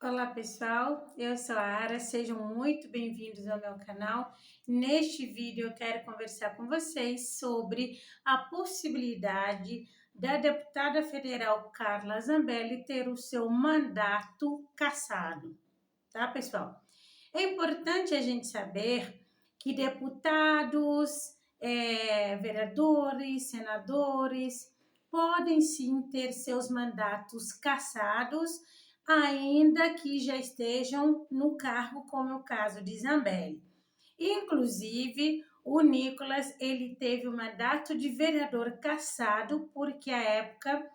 Olá pessoal, eu sou a Ara, sejam muito bem-vindos ao meu canal. Neste vídeo eu quero conversar com vocês sobre a possibilidade da deputada federal Carla Zambelli ter o seu mandato cassado, tá pessoal? É importante a gente saber que deputados, vereadores, senadores podem sim ter seus mandatos cassados, ainda que já estejam no cargo, como é o caso de Zambelli. Inclusive, o Nicolas, ele teve o mandato de vereador cassado, porque à época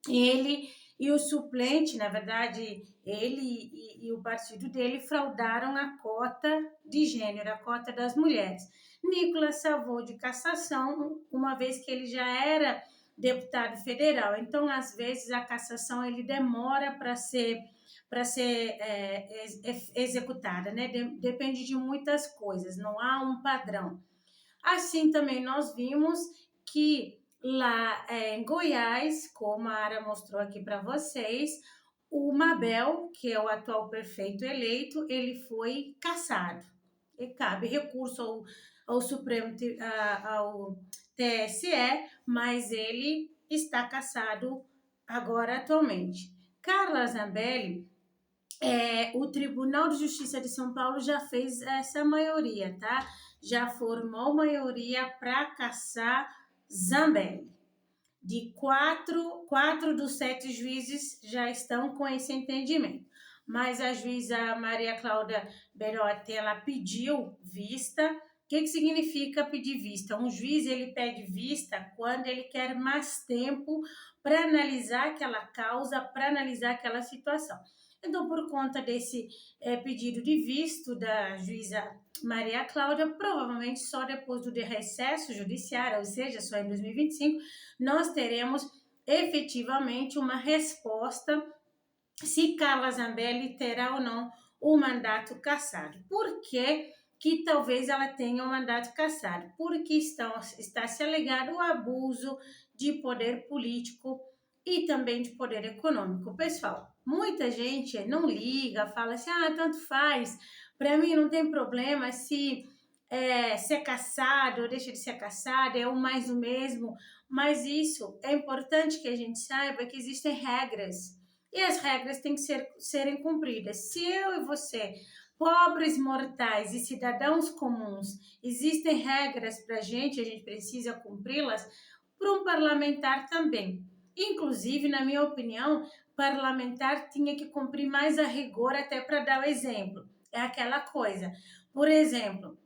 ele e o suplente, na verdade, ele e o partido dele fraudaram a cota de gênero, a cota das mulheres. Nicolas salvou de cassação, uma vez que ele já era deputado federal. Então, às vezes, a cassação ele demora para ser executada, né? Depende de muitas coisas, não há um padrão. Assim também nós vimos que lá em Goiás, como a Ara mostrou aqui para vocês, o Mabel, que é o atual prefeito eleito, ele foi cassado. E cabe recurso ao Supremo, ao TSE, mas ele está cassado agora atualmente. Carla Zambelli, o Tribunal de Justiça de São Paulo já fez essa maioria, tá? Já formou maioria para cassar Zambelli. De quatro dos 7 juízes já estão com esse entendimento. Mas a juíza Maria Cláudia Berotti, ela pediu vista. O que significa pedir vista? Um juiz, ele pede vista quando ele quer mais tempo para analisar aquela causa, para analisar aquela situação. Então, por conta desse pedido de visto da juíza Maria Cláudia, provavelmente só depois do recesso judiciário, ou seja, só em 2025, nós teremos efetivamente uma resposta se Carla Zambelli terá ou não o mandato cassado. Por que talvez ela tenha o mandato cassado? Porque está se alegando o abuso de poder político e também de poder econômico. Pessoal, muita gente não liga, fala assim, tanto faz, para mim não tem problema se ser cassado ou deixa de ser cassado, é o mais o mesmo, mas isso é importante que a gente saiba que existem regras, e as regras têm que serem cumpridas. Se eu e você, pobres mortais e cidadãos comuns, existem regras para a gente precisa cumpri-las, para um parlamentar também. Inclusive, na minha opinião, parlamentar tinha que cumprir mais a rigor, até para dar o exemplo. É aquela coisa. Por exemplo,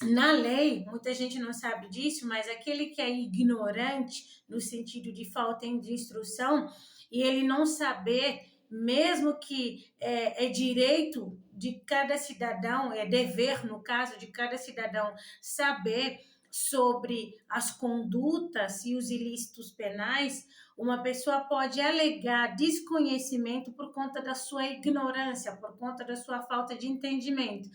na lei, muita gente não sabe disso, mas aquele que é ignorante, no sentido de falta de instrução, e ele não saber, mesmo que é direito de cada cidadão, é dever, no caso, de cada cidadão, saber sobre as condutas e os ilícitos penais, uma pessoa pode alegar desconhecimento por conta da sua ignorância, por conta da sua falta de entendimento.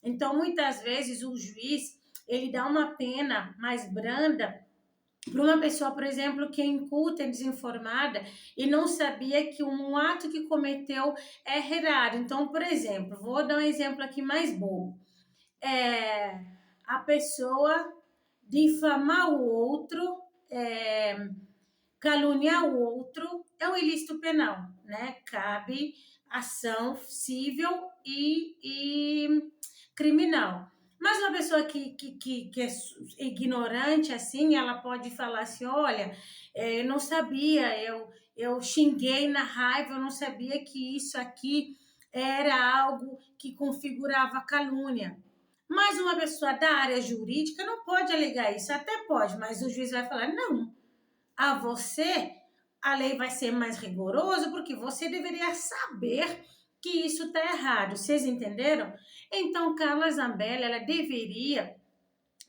Então, muitas vezes, o juiz, ele dá uma pena mais branda para uma pessoa, por exemplo, que é inculta e desinformada e não sabia que um ato que cometeu é errado. Então, por exemplo, vou dar um exemplo aqui mais bobo. A pessoa difamar o outro, caluniar o outro, é um ilícito penal, né? Cabe ação civil e criminal. Mas uma pessoa que é ignorante, assim, ela pode falar assim, olha, eu não sabia, eu xinguei na raiva, eu não sabia que isso aqui era algo que configurava calúnia. Mas uma pessoa da área jurídica não pode alegar isso, até pode, mas o juiz vai falar, não, a você a lei vai ser mais rigorosa porque você deveria saber que isso está errado. Vocês entenderam? Então, Carla Zambelli, ela deveria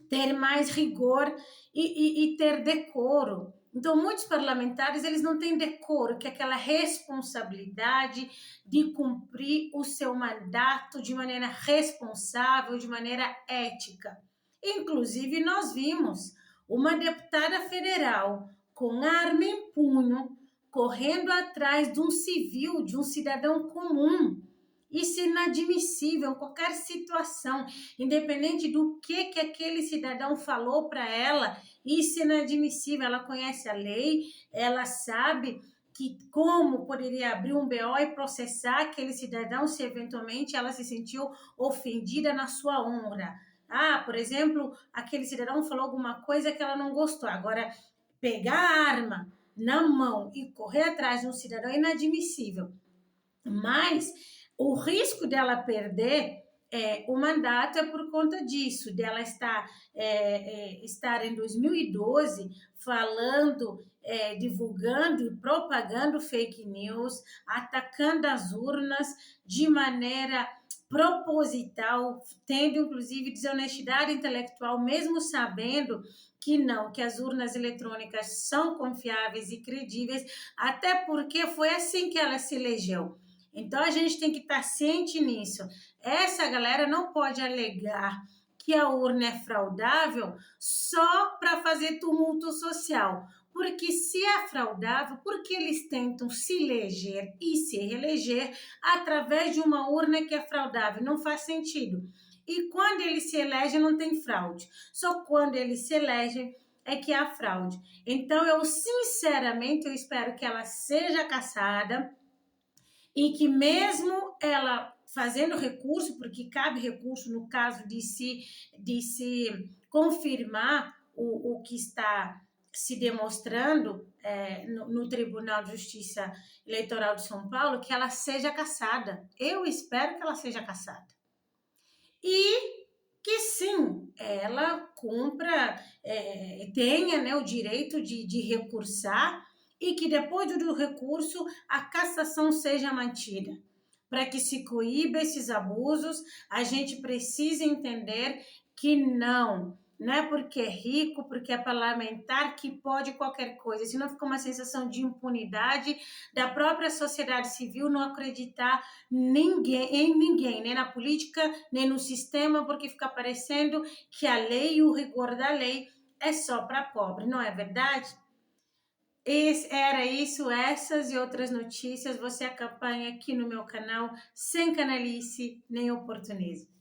ter mais rigor e ter decoro. Então, muitos parlamentares, eles não têm decoro, que é aquela responsabilidade de cumprir o seu mandato de maneira responsável, de maneira ética. Inclusive, nós vimos uma deputada federal com arma em punho, correndo atrás de um civil, de um cidadão comum. Isso é inadmissível em qualquer situação, independente do que aquele cidadão falou para ela, isso é inadmissível. Ela conhece a lei, ela sabe que como poderia abrir um BO e processar aquele cidadão se eventualmente ela se sentiu ofendida na sua honra. Ah, por exemplo, aquele cidadão falou alguma coisa que ela não gostou. Agora, pegar a arma na mão e correr atrás de um cidadão é inadmissível. Mas o risco dela perder o mandato é por conta disso, dela estar em 2012 falando, divulgando e propagando fake news, atacando as urnas de maneira proposital, tendo inclusive desonestidade intelectual, mesmo sabendo que as urnas eletrônicas são confiáveis e credíveis, até porque foi assim que ela se elegeu. Então, a gente tem que estar ciente nisso. Essa galera não pode alegar que a urna é fraudável só para fazer tumulto social. Porque se é fraudável, por que eles tentam se eleger e se reeleger através de uma urna que é fraudável? Não faz sentido. E quando eles se elegem, não tem fraude. Só quando eles se elegem é que há fraude. Então, eu sinceramente, eu espero que ela seja cassada, e que mesmo ela fazendo recurso, porque cabe recurso no caso de se confirmar o que está se demonstrando no Tribunal de Justiça Eleitoral de São Paulo, que ela seja cassada. Eu espero que ela seja cassada. E que sim, ela cumpra, tenha, né, o direito de recursar, e que depois do recurso a cassação seja mantida. Para que se coíba esses abusos, a gente precisa entender que não é porque é rico, porque é parlamentar que pode qualquer coisa, senão fica uma sensação de impunidade da própria sociedade civil não acreditar em ninguém, nem na política, nem no sistema, porque fica parecendo que a lei e o rigor da lei é só para pobre, não é verdade? Era isso, essas e outras notícias você acompanha aqui no meu canal, sem canalice nem oportunismo.